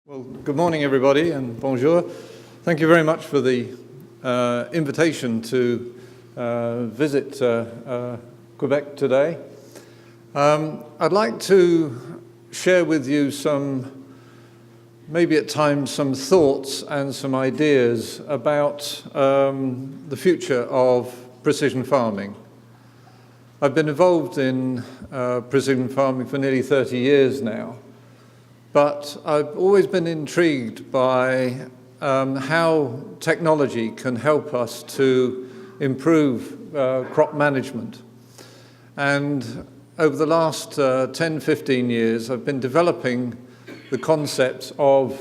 Well, good morning, everybody, and bonjour. Thank you very much for the invitation to visit Quebec today. I'd like to share with you maybe at times, some thoughts and some ideas about the future of precision farming. I've been involved in precision farming for nearly 30 years now. But I've always been intrigued by how technology can help us to improve crop management. And over the last 10, 15 years, I've been developing the concepts of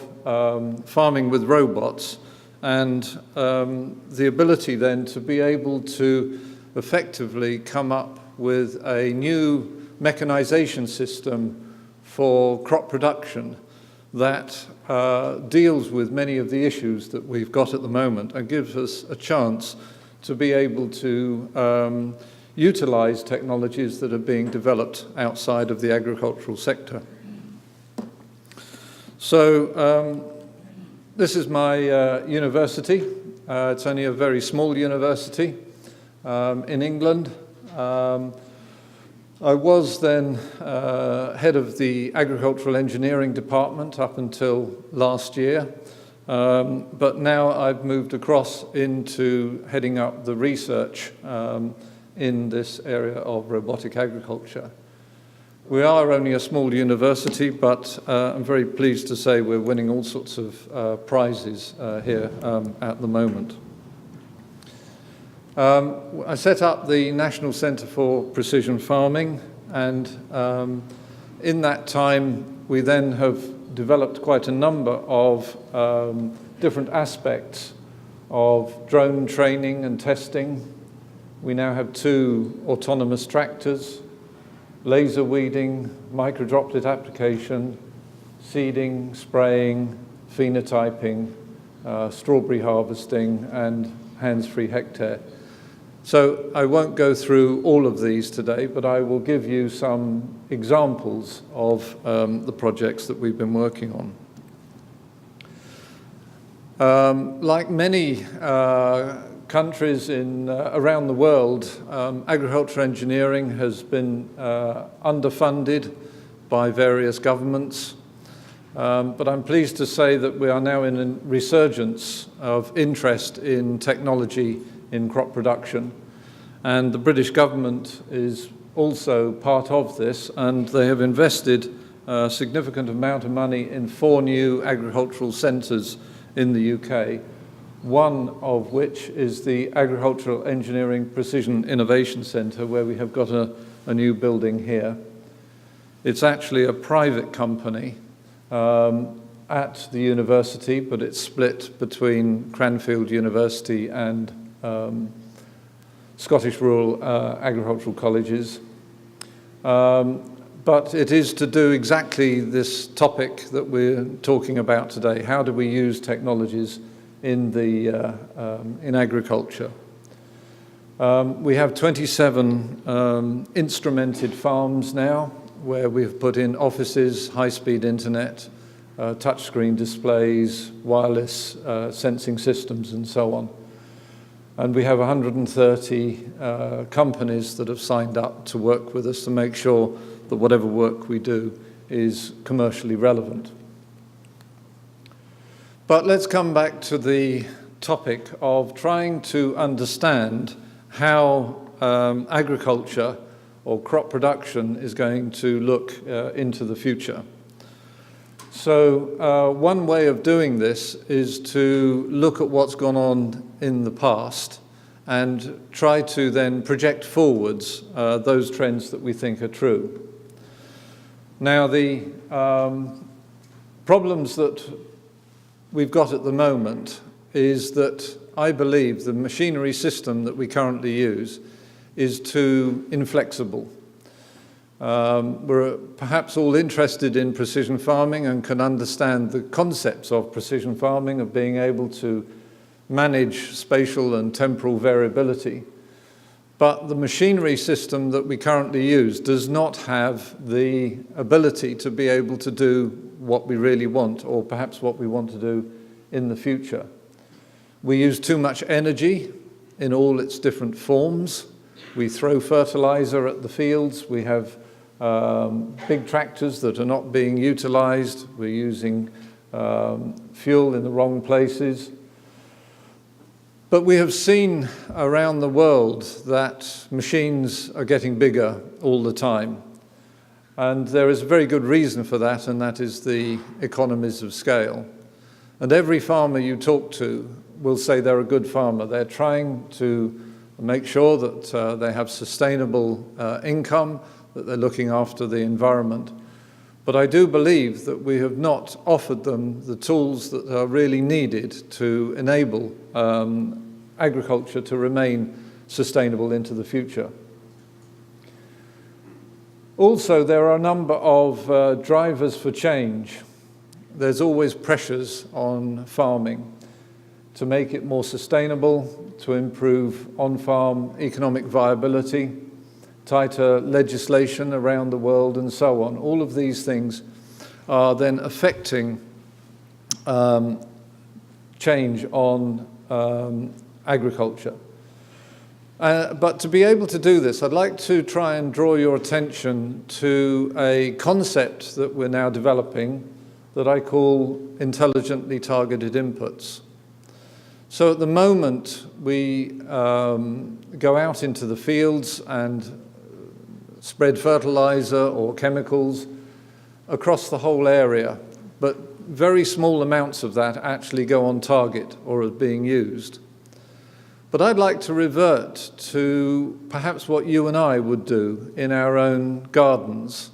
farming with robots and the ability then to be able to effectively come up with a new mechanization system for crop production that deals with many of the issues that we've got at the moment and gives us a chance to be able to utilize technologies that are being developed outside of the agricultural sector. So this is my university. It's only a very small university in England. I was then head of the agricultural engineering department up until last year, but now I've moved across into heading up the research in this area of robotic agriculture. We are only a small university, but I'm very pleased to say we're winning all sorts of prizes here at the moment. I set up the National Centre for Precision Farming, and in that time we then have developed quite a number of different aspects of drone training and testing. We now have 2 autonomous tractors, laser weeding, microdroplet application, seeding, spraying, phenotyping, strawberry harvesting, and hands-free hectare. So I won't go through all of these today, but I will give you some examples of the projects that we've been working on. Like many countries around the world, agricultural engineering has been underfunded by various governments. But I'm pleased to say that we are now in a resurgence of interest in technology in crop production, and the British government is also part of this, and they have invested a significant amount of money in 4 new agricultural centres in the UK, one of which is the Agricultural Engineering Precision Innovation Centre, where we have got a new building here. It's actually a private company at the university, but it's split between Cranfield University and Scottish Rural Agricultural Colleges. But it is to do exactly this topic that we're talking about today. How do we use technologies in agriculture? We have 27 instrumented farms now, where we've put in offices, high-speed internet, touchscreen displays, wireless sensing systems, and so on. And we have 130 companies that have signed up to work with us to make sure that whatever work we do is commercially relevant. But let's come back to the topic of trying to understand how agriculture or crop production is going to look into the future. So one way of doing this is to look at what's gone on in the past and try to then project forwards those trends that we think are true. Now, the problems that we've got at the moment is that I believe the machinery system that we currently use is too inflexible. We're perhaps all interested in precision farming and can understand the concepts of precision farming, of being able to manage spatial and temporal variability. But the machinery system that we currently use does not have the ability to be able to do what we really want, or perhaps what we want to do in the future. We use too much energy in all its different forms. We throw fertilizer at the fields. We have big tractors that are not being utilized. We're using fuel in the wrong places. But we have seen around the world that machines are getting bigger all the time. And there is a very good reason for that, and that is the economies of scale. And every farmer you talk to will say they're a good farmer. They're trying to make sure that they have sustainable income, that they're looking after the environment. But I do believe that we have not offered them the tools that are really needed to enable agriculture to remain sustainable into the future. Also, there are a number of drivers for change. There's always pressures on farming to make it more sustainable, to improve on-farm economic viability, tighter legislation around the world, and so on. All of these things are then affecting change on agriculture. But to be able to do this, I'd like to try and draw your attention to a concept that we're now developing that I call intelligently targeted inputs. So at the moment, we go out into the fields and spread fertilizer or chemicals across the whole area, but very small amounts of that actually go on target or are being used. But I'd like to revert to perhaps what you and I would do in our own gardens.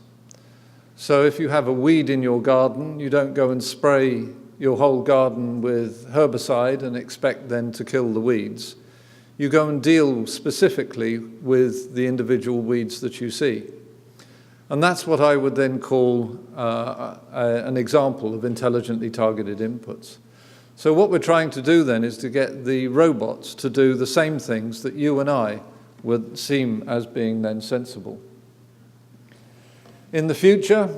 So if you have a weed in your garden, you don't go and spray your whole garden with herbicide and expect then to kill the weeds. You go and deal specifically with the individual weeds that you see. And that's what I would then call an example of intelligently targeted inputs. So what we're trying to do then is to get the robots to do the same things that you and I would seem as being then sensible. In the future,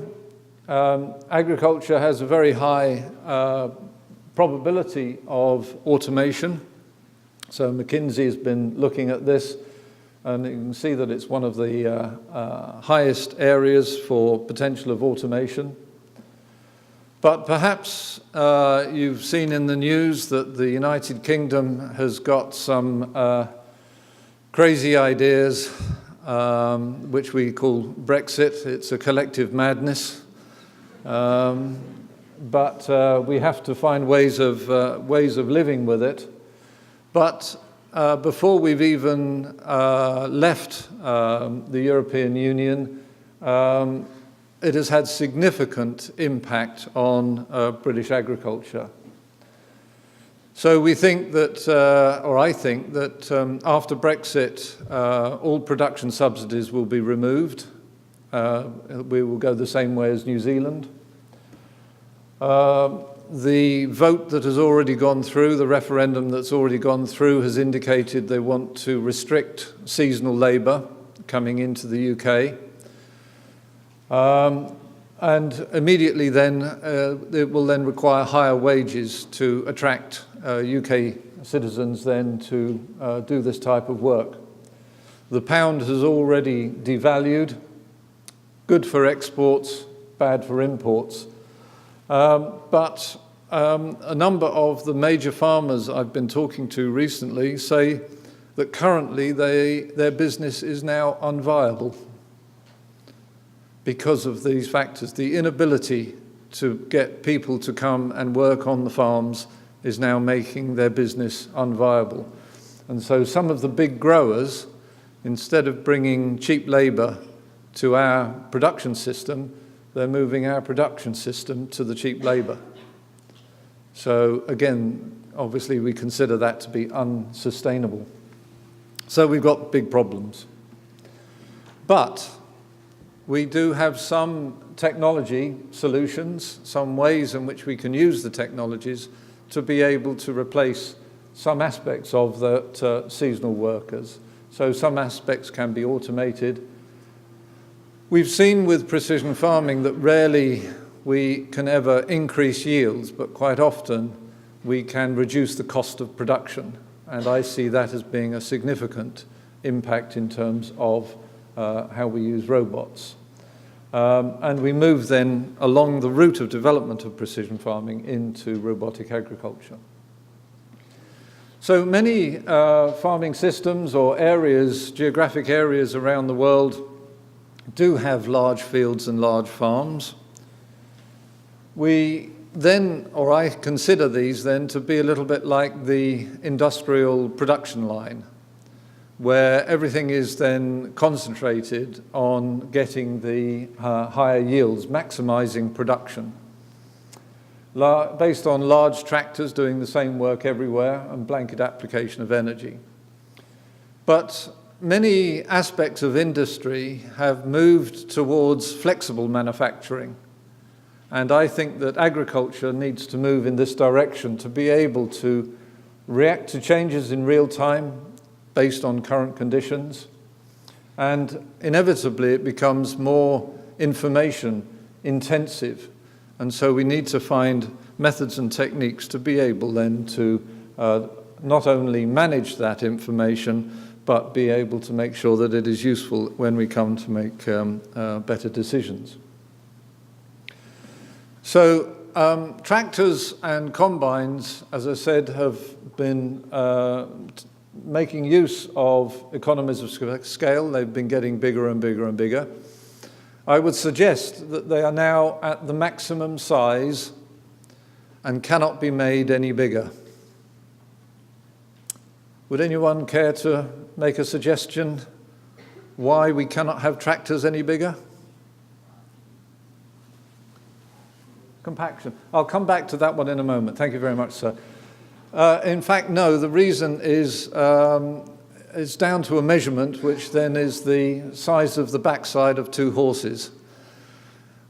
agriculture has a very high probability of automation. So McKinsey has been looking at this, and you can see that it's one of the highest areas for potential of automation. But perhaps you've seen in the news that the United Kingdom has got some crazy ideas, which we call Brexit. It's a collective madness. But we have to find ways of living with it. But before we've even left the European Union, it has had significant impact on British agriculture. So we think that, or I think that after Brexit, all production subsidies will be removed. We will go the same way as New Zealand. The vote that has already gone through, the referendum that's already gone through, has indicated they want to restrict seasonal labour coming into the UK. And immediately then, it will then require higher wages to attract UK citizens then to do this type of work. The pound has already devalued, good for exports, bad for imports. But a number of the major farmers I've been talking to recently say that currently their business is now unviable because of these factors. The inability to get people to come and work on the farms is now making their business unviable. And so some of the big growers, instead of bringing cheap labour to our production system, they're moving our production system to the cheap labour. So again, obviously we consider that to be unsustainable. So we've got big problems. But we do have some technology solutions, some ways in which we can use the technologies to be able to replace some aspects of the seasonal workers. So some aspects can be automated. We've seen with precision farming that rarely we can ever increase yields, but quite often we can reduce the cost of production. And I see that as being a significant impact in terms of how we use robots. And we move then along the route of development of precision farming into robotic agriculture. So many farming systems or areas, geographic areas around the world do have large fields and large farms. We then, or I consider these then to be a little bit like the industrial production line, where everything is then concentrated on getting the higher yields, maximizing production, based on large tractors doing the same work everywhere and blanket application of energy. But many aspects of industry have moved towards flexible manufacturing. And I think that agriculture needs to move in this direction to be able to react to changes in real time based on current conditions. And inevitably it becomes more information intensive. And so we need to find methods and techniques to be able then to not only manage that information, but be able to make sure that it is useful when we come to make better decisions. So tractors and combines, as I said, have been making use of economies of scale. They've been getting bigger and bigger and bigger. I would suggest that they are now at the maximum size and cannot be made any bigger. Would anyone care to make a suggestion why we cannot have tractors any bigger? Compaction. I'll come back to that one in a moment. Thank you very much, sir. In fact, no, the reason is it's down to a measurement which then is the size of the backside of two horses,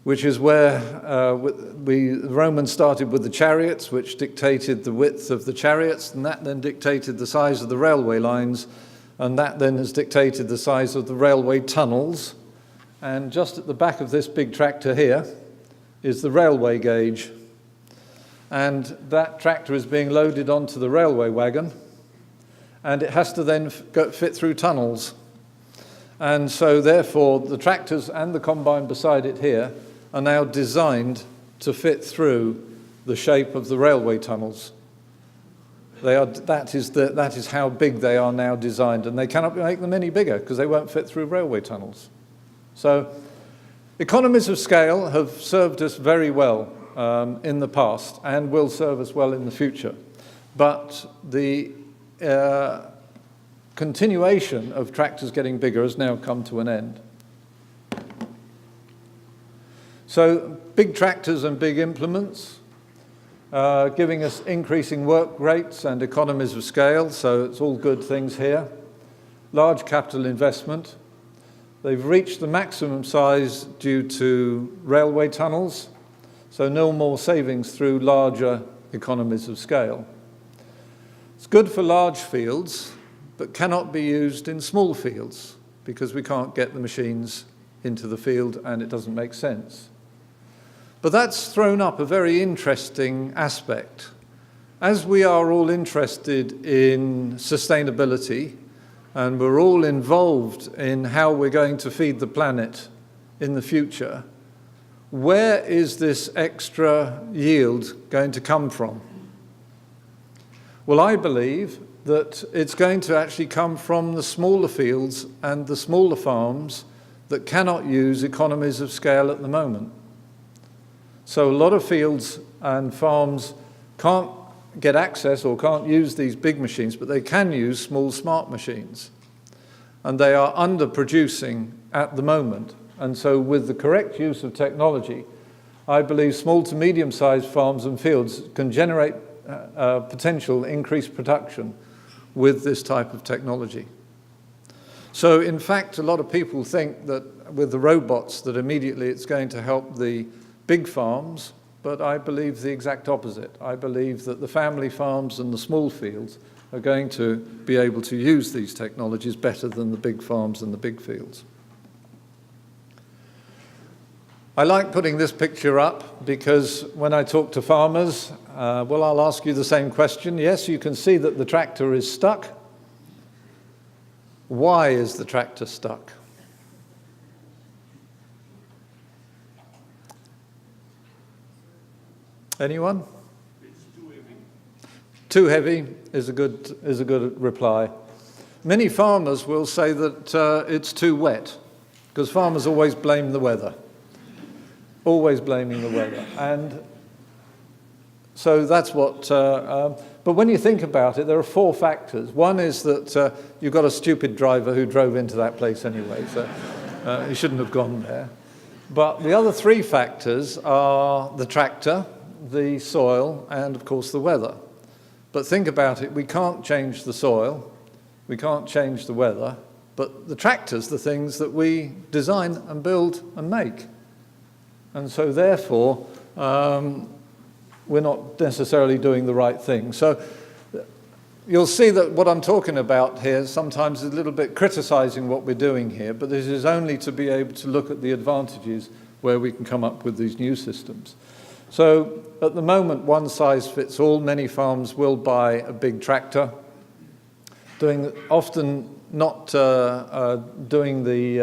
which is where the Romans started with the chariots, which dictated the width of the chariots, and that then dictated the size of the railway lines, and that then has dictated the size of the railway tunnels. And just at the back of this big tractor here is the railway gauge. And that tractor is being loaded onto the railway wagon, and it has to then fit through tunnels. And so therefore the tractors and the combine beside it here are now designed to fit through the shape of the railway tunnels. That is how big they are now designed, and they cannot make them any bigger because they won't fit through railway tunnels. So economies of scale have served us very well in the past and will serve us well in the future. But the continuation of tractors getting bigger has now come to an end. So big tractors and big implements giving us increasing work rates and economies of scale, so it's all good things here. Large capital investment. They've reached the maximum size due to railway tunnels, so no more savings through larger economies of scale. It's good for large fields, but cannot be used in small fields because we can't get the machines into the field and it doesn't make sense. But that's thrown up a very interesting aspect. As we are all interested in sustainability and we're all involved in how we're going to feed the planet in the future, where is this extra yield going to come from? Well, I believe that it's going to actually come from the smaller fields and the smaller farms that cannot use economies of scale at the moment. So a lot of fields and farms can't get access or can't use these big machines, but they can use small smart machines. And they are underproducing at the moment. And so with the correct use of technology, I believe small to medium-sized farms and fields can generate potential increased production with this type of technology. So in fact, a lot of people think that with the robots that immediately it's going to help the big farms, but I believe the exact opposite. I believe that the family farms and the small fields are going to be able to use these technologies better than the big farms and the big fields. I like putting this picture up because when I talk to farmers, well, I'll ask you the same question. Yes, you can see that the tractor is stuck. Why is the tractor stuck? Anyone? It's too heavy. Too heavy is a good reply. Many farmers will say that it's too wet, because farmers always blame the weather. Always blaming the weather. And so that's what, but when you think about it, there are 4 factors. One is that you've got a stupid driver who drove into that place anyway, so he shouldn't have gone there. But the other 3 factors are the tractor, the soil, and of course the weather. But think about it, we can't change the soil, we can't change the weather, but the tractor's the things that we design and build and make. And so therefore, we're not necessarily doing the right thing. So you'll see that what I'm talking about here sometimes is a little bit criticizing what we're doing here, but this is only to be able to look at the advantages where we can come up with these new systems. So at the moment, one size fits all. Many farms will buy a big tractor, often not doing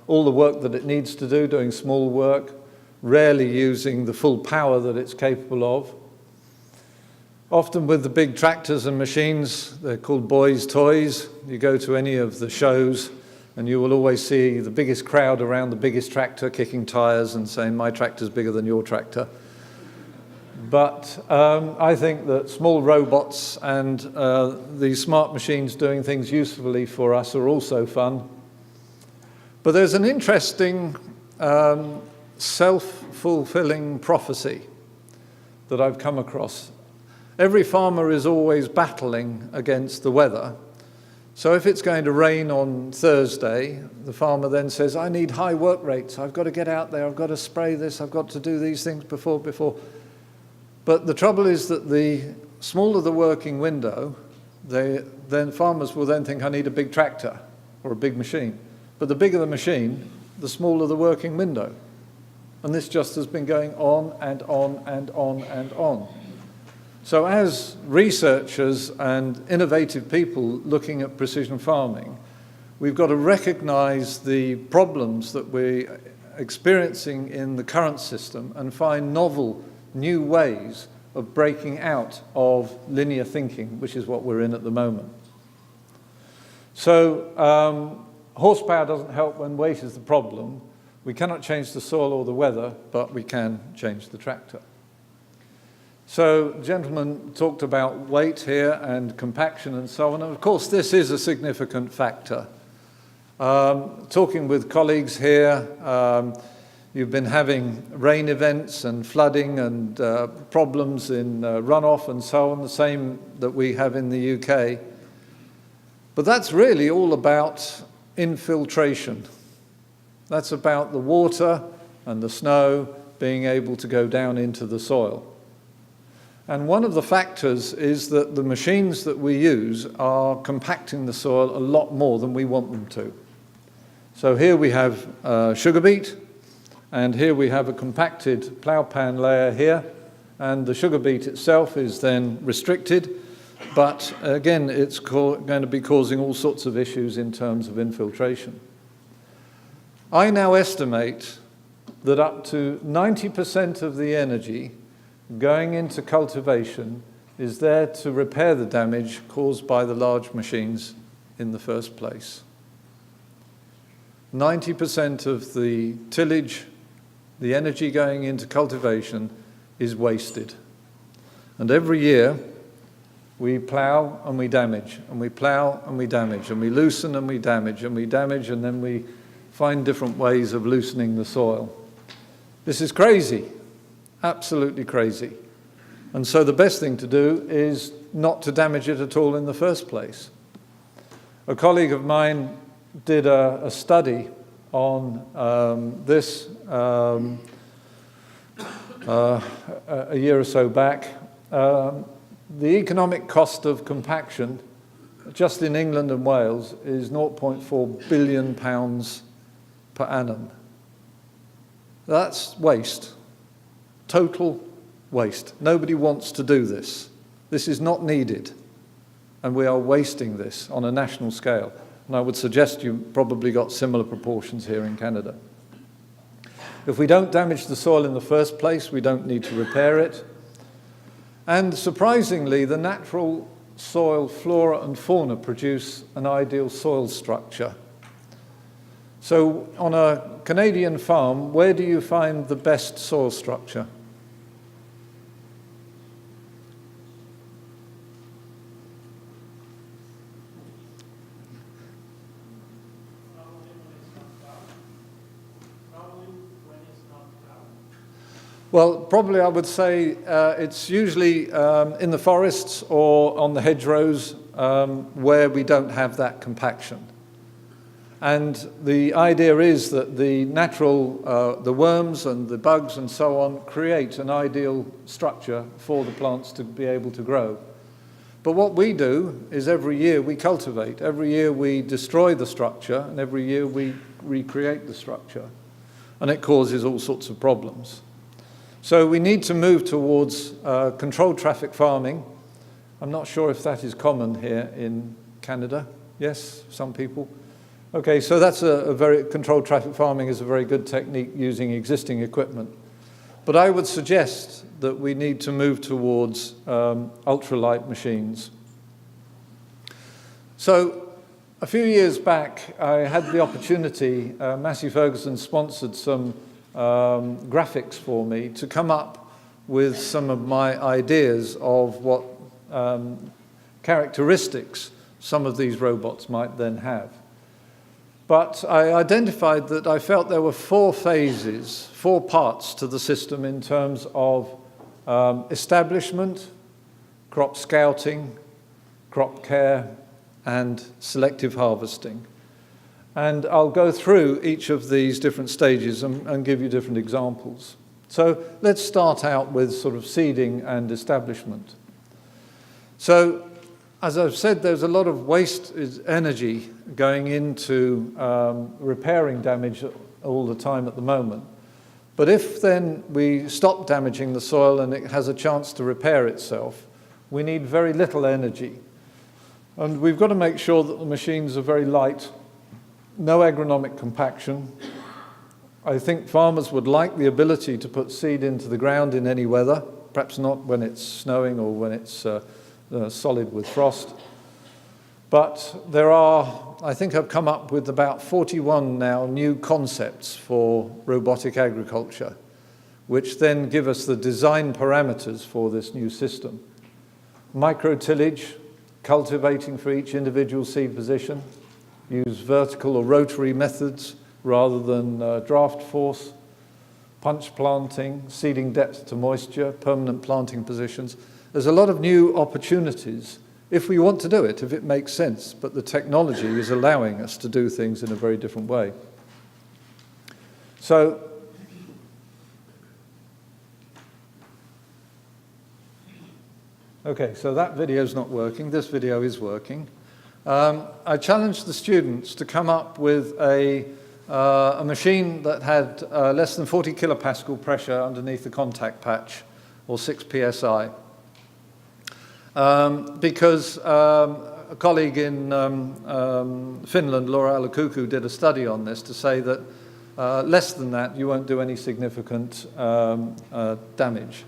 all the work that it needs to do, doing small work, rarely using the full power that it's capable of. Often with the big tractors and machines, they're called boys' toys. You go to any of the shows and you will always see the biggest crowd around the biggest tractor kicking tires and saying, my tractor's bigger than your tractor. But I think that small robots and the smart machines doing things usefully for us are also fun. But there's an interesting self-fulfilling prophecy that I've come across. Every farmer is always battling against the weather. So if it's going to rain on Thursday, the farmer then says, I need high work rates. I've got to get out there. I've got to spray this. I've got to do these things before. But the trouble is that the smaller the working window, then farmers will then think, I need a big tractor or a big machine. But the bigger the machine, the smaller the working window. And this just has been going on and on and on and on. So as researchers and innovative people looking at precision farming, we've got to recognize the problems that we're experiencing in the current system and find novel, new ways of breaking out of linear thinking, which is what we're in at the moment. So horsepower doesn't help when weight is the problem. We cannot change the soil or the weather, but we can change the tractor. So the gentleman talked about weight here and compaction and so on. And of course, this is a significant factor. Talking with colleagues here, you've been having rain events and flooding and problems in runoff and so on, the same that we have in the UK. But that's really all about infiltration. That's about the water and the snow being able to go down into the soil. And one of the factors is that the machines that we use are compacting the soil a lot more than we want them to. So here we have sugar beet, and here we have a compacted plough pan layer here, and the sugar beet itself is then restricted, but again, it's going to be causing all sorts of issues in terms of infiltration. I now estimate that up to 90% of the energy going into cultivation is there to repair the damage caused by the large machines in the first place. 90% of the tillage, the energy going into cultivation, is wasted. And every year, we plough and we damage, and we plough and we damage, and we loosen and we damage, and we damage, and then we find different ways of loosening the soil. This is crazy, absolutely crazy. And so the best thing to do is not to damage it at all in the first place. A colleague of mine did a study on this a year or so back. The economic cost of compaction, just in England and Wales, is £0.4 billion per annum. That's waste, total waste. Nobody wants to do this. This is not needed, and we are wasting this on a national scale. And I would suggest you've probably got similar proportions here in Canada. If we don't damage the soil in the first place, we don't need to repair it. And surprisingly, the natural soil flora and fauna produce an ideal soil structure. So on a Canadian farm, where do you find the best soil structure? Well, probably I would say it's usually in the forests or on the hedgerows where we don't have that compaction. And the idea is that the natural, the worms and the bugs and so on create an ideal structure for the plants to be able to grow. But what we do is every year we cultivate, every year we destroy the structure, and every year we recreate the structure. And it causes all sorts of problems. So we need to move towards controlled traffic farming. I'm not sure if that is common here in Canada. Yes, some people. Okay, so that's a very controlled traffic farming is a very good technique using existing equipment. But I would suggest that we need to move towards ultralight machines. So a few years back, I had the opportunity, Massey Ferguson sponsored some graphics for me to come up with some of my ideas of what characteristics some of these robots might then have. But I identified that I felt there were 4 phases, 4 parts to the system in terms of establishment, crop scouting, crop care, and selective harvesting. And I'll go through each of these different stages and give you different examples. So let's start out with sort of seeding and establishment. So, as I've said, there's a lot of waste energy going into repairing damage all the time at the moment. But if then we stop damaging the soil and it has a chance to repair itself, we need very little energy. And we've got to make sure that the machines are very light, no agronomic compaction. I think farmers would like the ability to put seed into the ground in any weather, perhaps not when it's snowing or when it's solid with frost. But there are, I think I've come up with about 41 now new concepts for robotic agriculture, which then give us the design parameters for this new system. Micro-tillage, cultivating for each individual seed position, use vertical or rotary methods rather than draft force, punch planting, seeding depth to moisture, permanent planting positions. There's a lot of new opportunities if we want to do it, if it makes sense, but the technology is allowing us to do things in a very different way. So, okay, so that video's not working. This video is working. I challenged the students to come up with a machine that had less than 40 kilopascal pressure underneath the contact patch, or 6 psi. Because a colleague in Finland, Laura Alakuku, did a study on this to say that less than that you won't do any significant damage.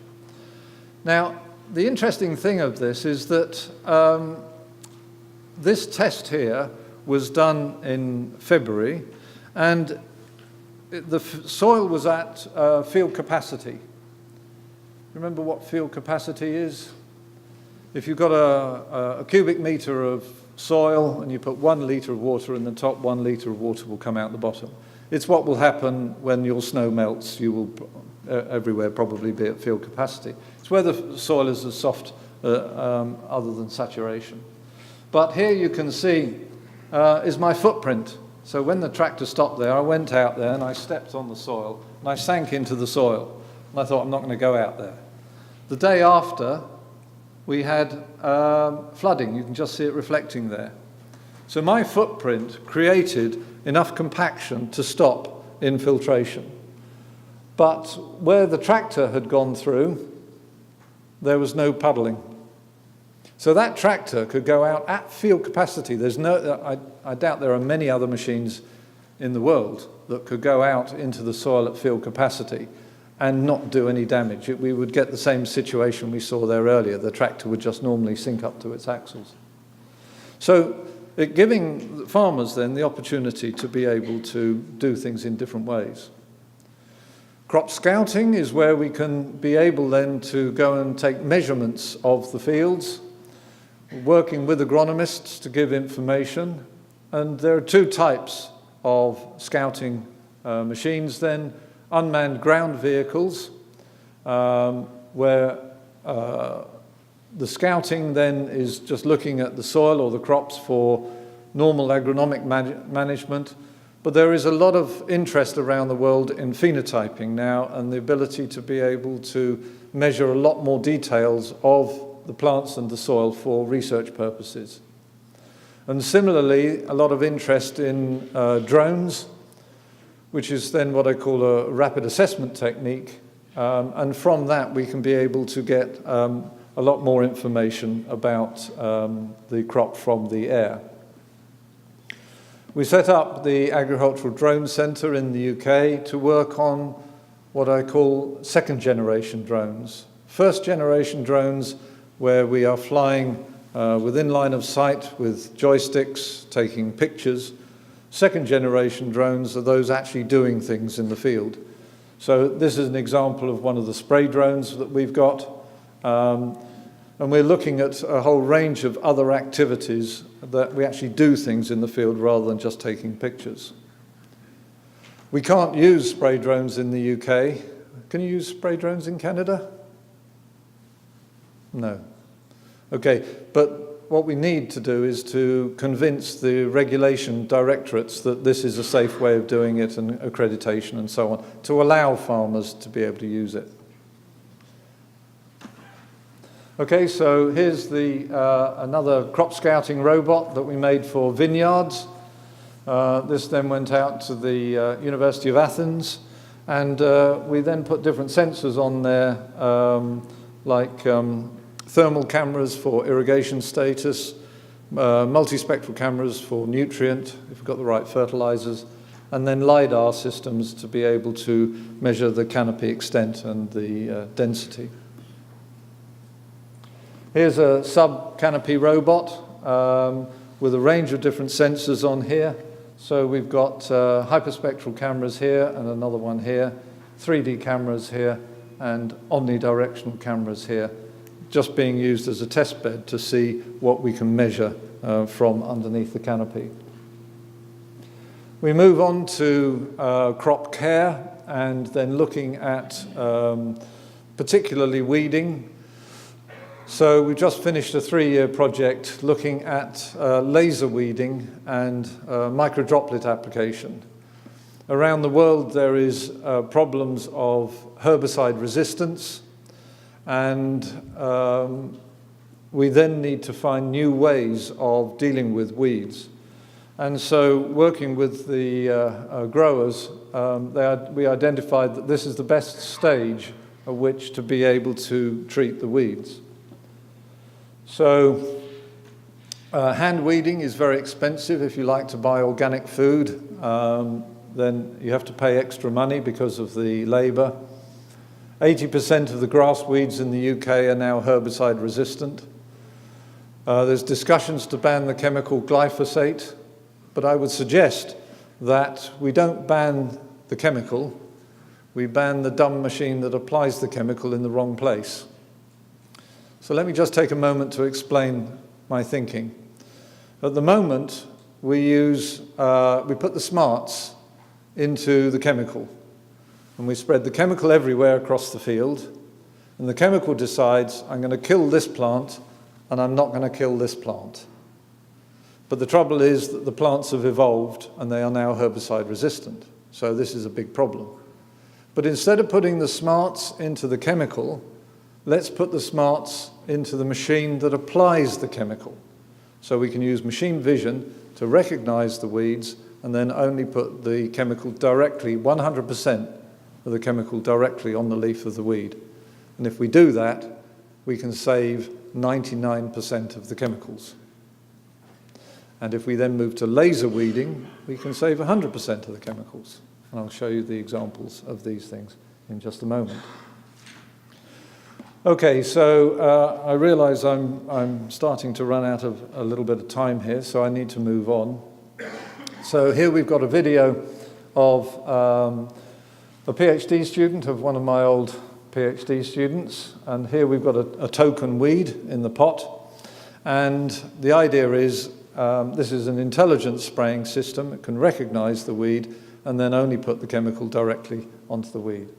Now, the interesting thing of this is that this test here was done in February, and the soil was at field capacity. Remember what field capacity is? If you've got a cubic meter of soil and you put 1 litre of water in the top, 1 litre of water will come out the bottom. It's what will happen when your snow melts. You will everywhere probably be at field capacity. It's where the soil is as soft other than saturation. But here you can see is my footprint. So when the tractor stopped there, I went out there and I stepped on the soil and I sank into the soil. And I thought, I'm not going to go out there. The day after, we had flooding. You can just see it reflecting there. So my footprint created enough compaction to stop infiltration. But where the tractor had gone through, there was no puddling. So that tractor could go out at field capacity. I doubt there are many other machines in the world that could go out into the soil at field capacity and not do any damage. We would get the same situation we saw there earlier. The tractor would just normally sink up to its axles. So giving farmers then the opportunity to be able to do things in different ways. Crop scouting is where we can be able then to go and take measurements of the fields, working with agronomists to give information. And there are two types of scouting machines then. Unmanned ground vehicles, where the scouting then is just looking at the soil or the crops for normal agronomic management. But there is a lot of interest around the world in phenotyping now, and the ability to be able to measure a lot more details of the plants and the soil for research purposes. And similarly, a lot of interest in drones, which is then what I call a rapid assessment technique. And from that, we can be able to get a lot more information about the crop from the air. We set up the Agricultural Drone Centre in the UK to work on what I call second-generation drones. First-generation drones, where we are flying within line of sight with joysticks, taking pictures. Second-generation drones are those actually doing things in the field. So this is an example of one of the spray drones that we've got. And we're looking at a whole range of other activities that we actually do things in the field rather than just taking pictures. We can't use spray drones in the UK. Can you use spray drones in Canada? No. Okay, but what we need to do is to convince the regulation directorates that this is a safe way of doing it, and accreditation and so on, to allow farmers to be able to use it. Okay, so here's another crop scouting robot that we made for vineyards. This then went out to the University of Athens, and we then put different sensors on there, like thermal cameras for irrigation status, multispectral cameras for nutrient, if we've got the right fertilizers, and then LiDAR systems to be able to measure the canopy extent and the density. Here's a sub-canopy robot with a range of different sensors on here. So we've got hyperspectral cameras here and another one here, 3D cameras here, and omnidirectional cameras here, just being used as a test bed to see what we can measure from underneath the canopy. We move on to crop care, and then looking at particularly weeding. So we've just finished a 3-year project looking at laser weeding and microdroplet application. Around the world there is problems of herbicide resistance, and we then need to find new ways of dealing with weeds. And so working with the growers, we identified that this is the best stage at which to be able to treat the weeds. So hand weeding is very expensive. If you like to buy organic food, then you have to pay extra money because of the labor. 80% of the grass weeds in the UK are now herbicide resistant. There's discussions to ban the chemical glyphosate, but I would suggest that we don't ban the chemical, we ban the dumb machine that applies the chemical in the wrong place. So let me just take a moment to explain my thinking. At the moment, we put the smarts into the chemical, and we spread the chemical everywhere across the field, and the chemical decides, I'm going to kill this plant, and I'm not going to kill this plant. But the trouble is that the plants have evolved, and they are now herbicide resistant. So this is a big problem. But instead of putting the smarts into the chemical, let's put the smarts into the machine that applies the chemical. So we can use machine vision to recognize the weeds and then only put the chemical directly 100% of the chemical directly on the leaf of the weed. And if we do that, we can save 99% of the chemicals. And if we then move to laser weeding, we can save 100% of the chemicals. And I'll show you the examples of these things in just a moment. Okay, so I realize I'm starting to run out of a little bit of time here, so I need to move on. So here we've got a video of a Ph.D. student of one of my old Ph.D. students, and here we've got a token weed in the pot. And the idea is this is an intelligent spraying system. It can recognize the weed and then only put the chemical directly onto the weed.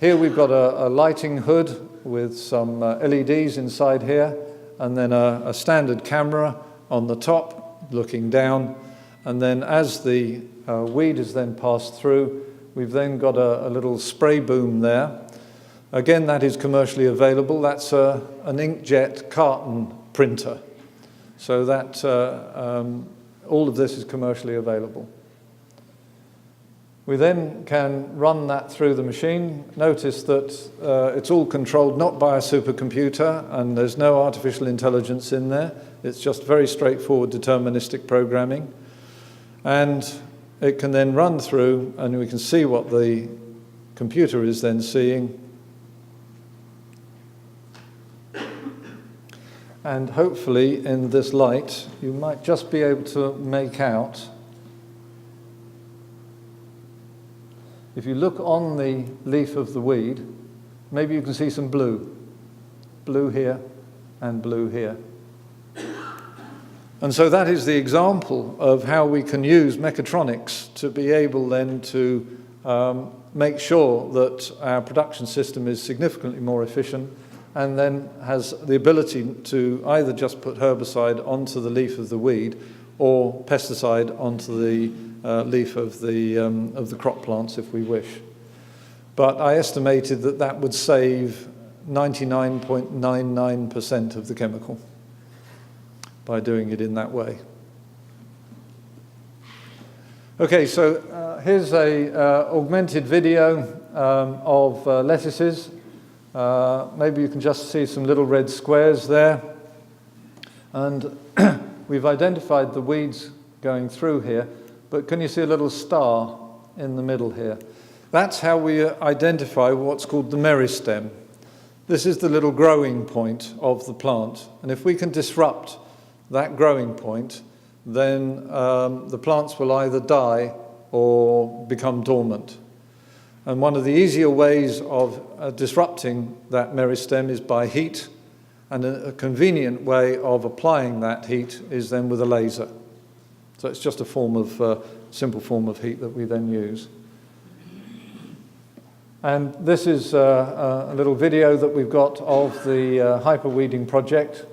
Here we've got a lighting hood with some LEDs inside here, and then a standard camera on the top looking down. And then as the weed is then passed through, we've then got a little spray boom there. Again, that is commercially available. That's an inkjet carton printer. So that all of this is commercially available. We then can run that through the machine. Notice that it's all controlled not by a supercomputer, and there's no artificial intelligence in there. It's just very straightforward deterministic programming. And it can then run through, and we can see what the computer is then seeing. And hopefully in this light, you might just be able to make out. If you look on the leaf of the weed, maybe you can see some blue. Blue here and blue here. And so that is the example of how we can use mechatronics to be able then to make sure that our production system is significantly more efficient, and then has the ability to either just put herbicide onto the leaf of the weed or pesticide onto the leaf of the crop plants if we wish. But I estimated that that would save 99.99% of the chemical by doing it in that way. Okay, so here's a augmented video of lettuces. Maybe you can just see some little red squares there. And we've identified the weeds going through here, but can you see a little star in the middle here? That's how we identify what's called the meristem. This is the little growing point of the plant. And if we can disrupt that growing point, then the plants will either die or become dormant. And one of the easier ways of disrupting that meristem is by heat, and a convenient way of applying that heat is then with a laser. So it's just a form of simple form of heat that we then use. And this is a little video that we've got of the hyperweeding project.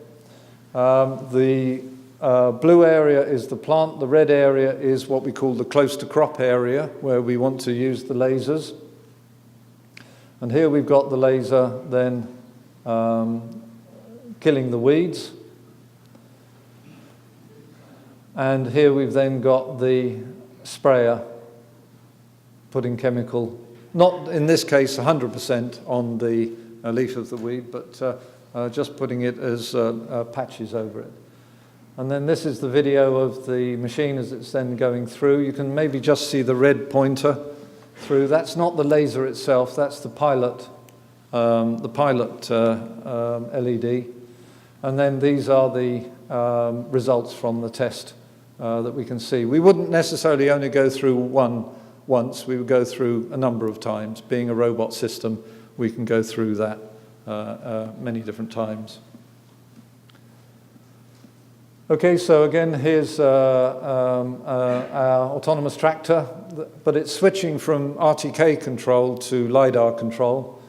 The blue area is the plant, the red area is what we call the close to crop area, where we want to use the lasers. And here we've got the laser then killing the weeds. And here we've then got the sprayer putting chemical, not in this case 100% on the leaf of the weed, but just putting it as patches over it. And then this is the video of the machine as it's then going through. You can maybe just see the red pointer through. That's not the laser itself, that's the pilot LED. And then these are the results from the test that we can see. We wouldn't necessarily only go through once, we would go through a number of times. Being a robot system, we can go through that many different times. Okay, so again, here's our autonomous tractor, but it's switching from RTK control to LiDAR control.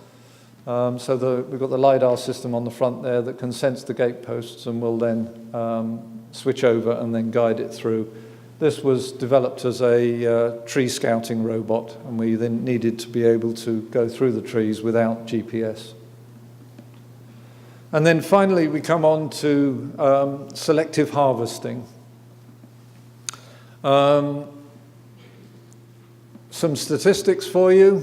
So we've got the LiDAR system on the front there that can sense the gateposts and will then switch over and then guide it through. This was developed as a tree scouting robot, and we then needed to be able to go through the trees without GPS. And then finally, we come on to selective harvesting. Some statistics for you.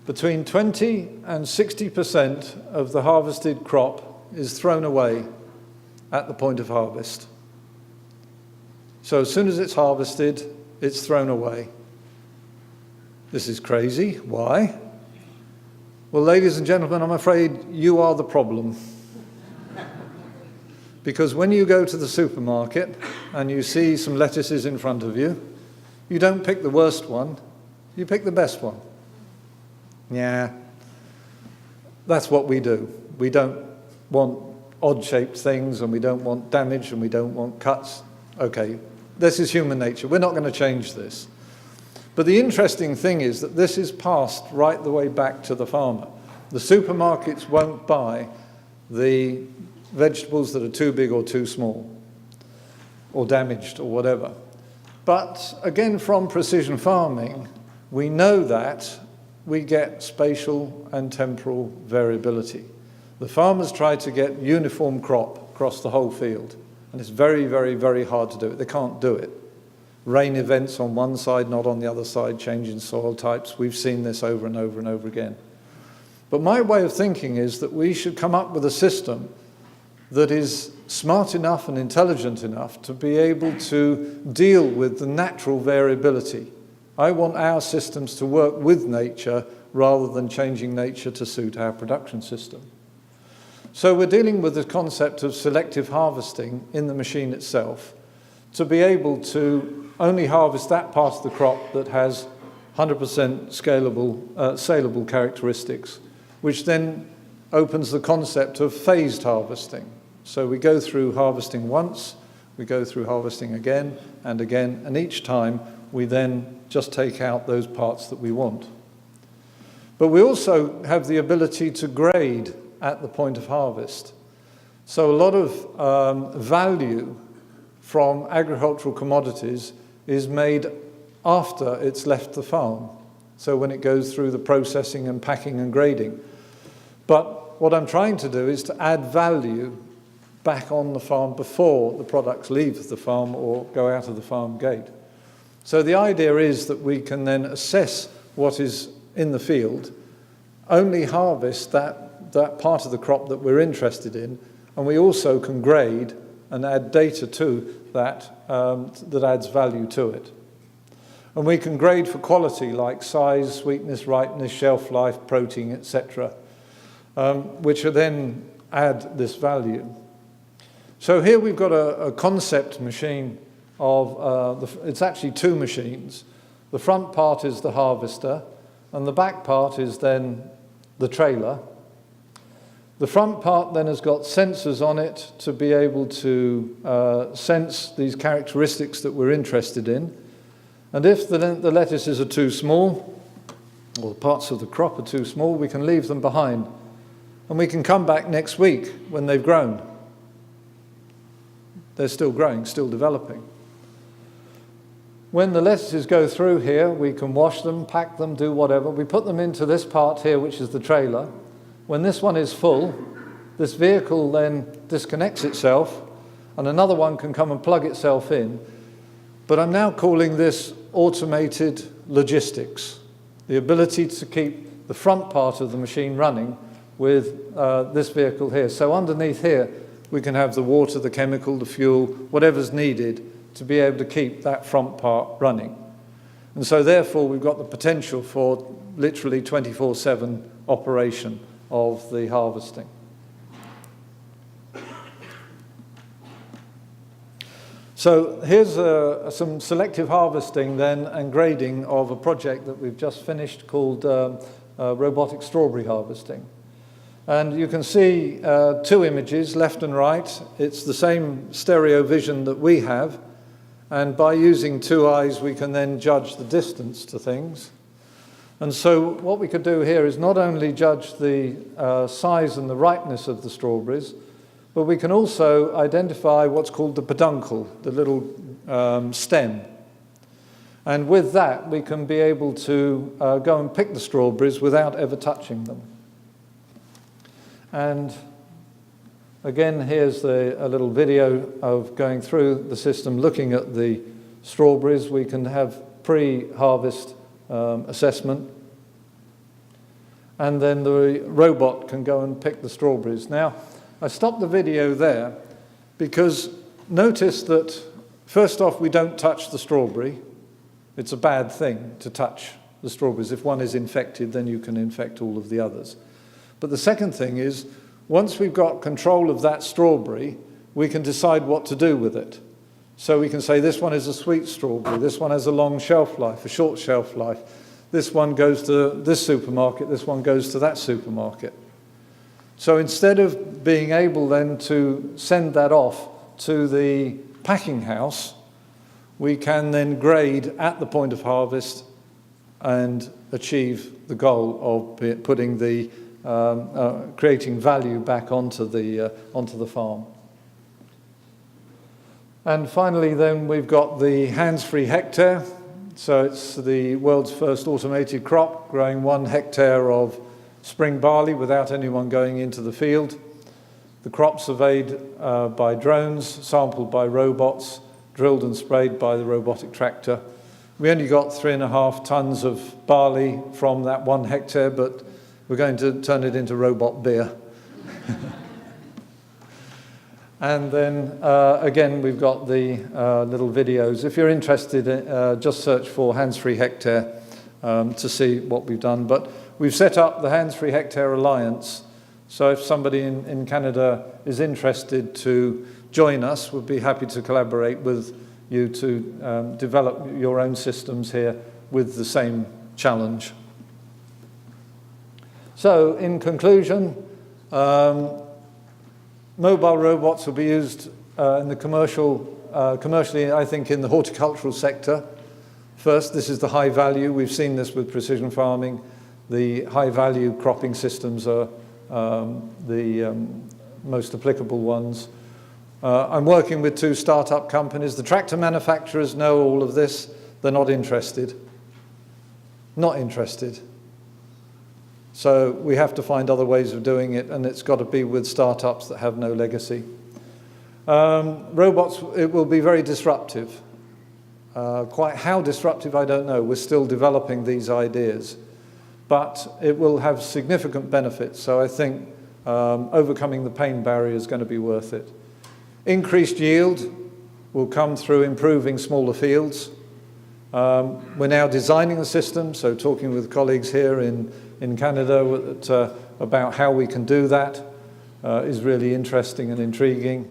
between 20 and 60% of the harvested crop is thrown away at the point of harvest. So as soon as it's harvested, it's thrown away. This is crazy. Why? Well, ladies and gentlemen, I'm afraid you are the problem. Because when you go to the supermarket and you see some lettuces in front of you, you don't pick the worst one, you pick the best one. Yeah, that's what we do. We don't want odd-shaped things, and we don't want damage, and we don't want cuts. Okay, this is human nature. We're not going to change this. But the interesting thing is that this is passed right the way back to the farmer. The supermarkets won't buy the vegetables that are too big or too small, or damaged, or whatever. But again, from precision farming, we know that we get spatial and temporal variability. The farmers try to get uniform crop across the whole field, and it's very, very, very hard to do it. They can't do it. Rain events on one side, not on the other side, changing soil types. We've seen this over and over and over again. But my way of thinking is that we should come up with a system that is smart enough and intelligent enough to be able to deal with the natural variability. I want our systems to work with nature rather than changing nature to suit our production system. So we're dealing with the concept of selective harvesting in the machine itself to be able to only harvest that part of the crop that has 100% scalable, saleable characteristics, which then opens the concept of phased harvesting. So we go through harvesting once, we go through harvesting again, and each time we then just take out those parts that we want. But we also have the ability to grade at the point of harvest. So a lot of value from agricultural commodities is made after it's left the farm. So when it goes through the processing and packing and grading. But what I'm trying to do is to add value back on the farm before the products leave the farm or go out of the farm gate. So the idea is that we can then assess what is in the field, only harvest that part of the crop that we're interested in, and we also can grade and add data to that that adds value to it. And we can grade for quality like size, sweetness, ripeness, shelf life, protein, etc., which are then add this value. So here we've got a concept machine of, it's actually two machines. The front part is the harvester, and the back part is then the trailer. The front part then has got sensors on it to be able to sense these characteristics that we're interested in. And if the lettuces are too small, or the parts of the crop are too small, we can leave them behind. And we can come back next week when they've grown. They're still growing, still developing. When the lettuces go through here, we can wash them, pack them, do whatever. We put them into this part here, which is the trailer. When this one is full, this vehicle then disconnects itself, and another one can come and plug itself in. But I'm now calling this automated logistics, the ability to keep the front part of the machine running with this vehicle here. So underneath here, we can have the water, the chemical, the fuel, whatever's needed to be able to keep that front part running. And so therefore, we've got the potential for literally 24/7 operation of the harvesting. So here's some selective harvesting then and grading of a project that we've just finished called robotic strawberry harvesting. And you can see two images, left and right. It's the same stereo vision that we have. And by using two eyes, we can then judge the distance to things. And so what we could do here is not only judge the size and the ripeness of the strawberries, but we can also identify what's called the peduncle, the little stem. And with that, we can be able to go and pick the strawberries without ever touching them. And again, here's a little video of going through the system, looking at the strawberries. We can have pre-harvest assessment. and then the robot can go and pick the strawberries. Now, I stopped the video there because notice that, first off, we don't touch the strawberry. It's a bad thing to touch the strawberries. If one is infected, then you can infect all of the others. But the second thing is, once we've got control of that strawberry, we can decide what to do with it. So we can say this one is a sweet strawberry, this one has a long shelf life, a short shelf life, this one goes to this supermarket, this one goes to that supermarket. So instead of being able then to send that off to the packing house, we can then grade at the point of harvest and achieve the goal of putting the creating value back onto the farm. And finally then we've got the hands-free hectare. So it's the world's first automated crop, growing 1 hectare of spring barley without anyone going into the field. The crop's surveyed by drones, sampled by robots, drilled and sprayed by the robotic tractor. We only got 3.5 tons of barley from that 1 hectare, but we're going to turn it into robot beer. And then, again, we've got the little videos. If you're interested, just search for Hands-Free Hectare to see what we've done. But we've set up the Hands-Free Hectare Alliance. So if somebody in Canada is interested to join us, we'd be happy to collaborate with you to develop your own systems here with the same challenge. So, in conclusion, mobile robots will be used in the commercially, I think, in the horticultural sector. First, this is the high value. We've seen this with precision farming. The high value cropping systems are the most applicable ones. I'm working with 2 startup companies. The tractor manufacturers know all of this. They're not interested. Not interested. So we have to find other ways of doing it, and it's got to be with startups that have no legacy. Robots, it will be very disruptive. Quite how disruptive, I don't know. We're still developing these ideas. But it will have significant benefits, so I think overcoming the pain barrier is going to be worth it. Increased yield will come through improving smaller fields. We're now designing a system, so talking with colleagues here in Canada about how we can do that is really interesting and intriguing.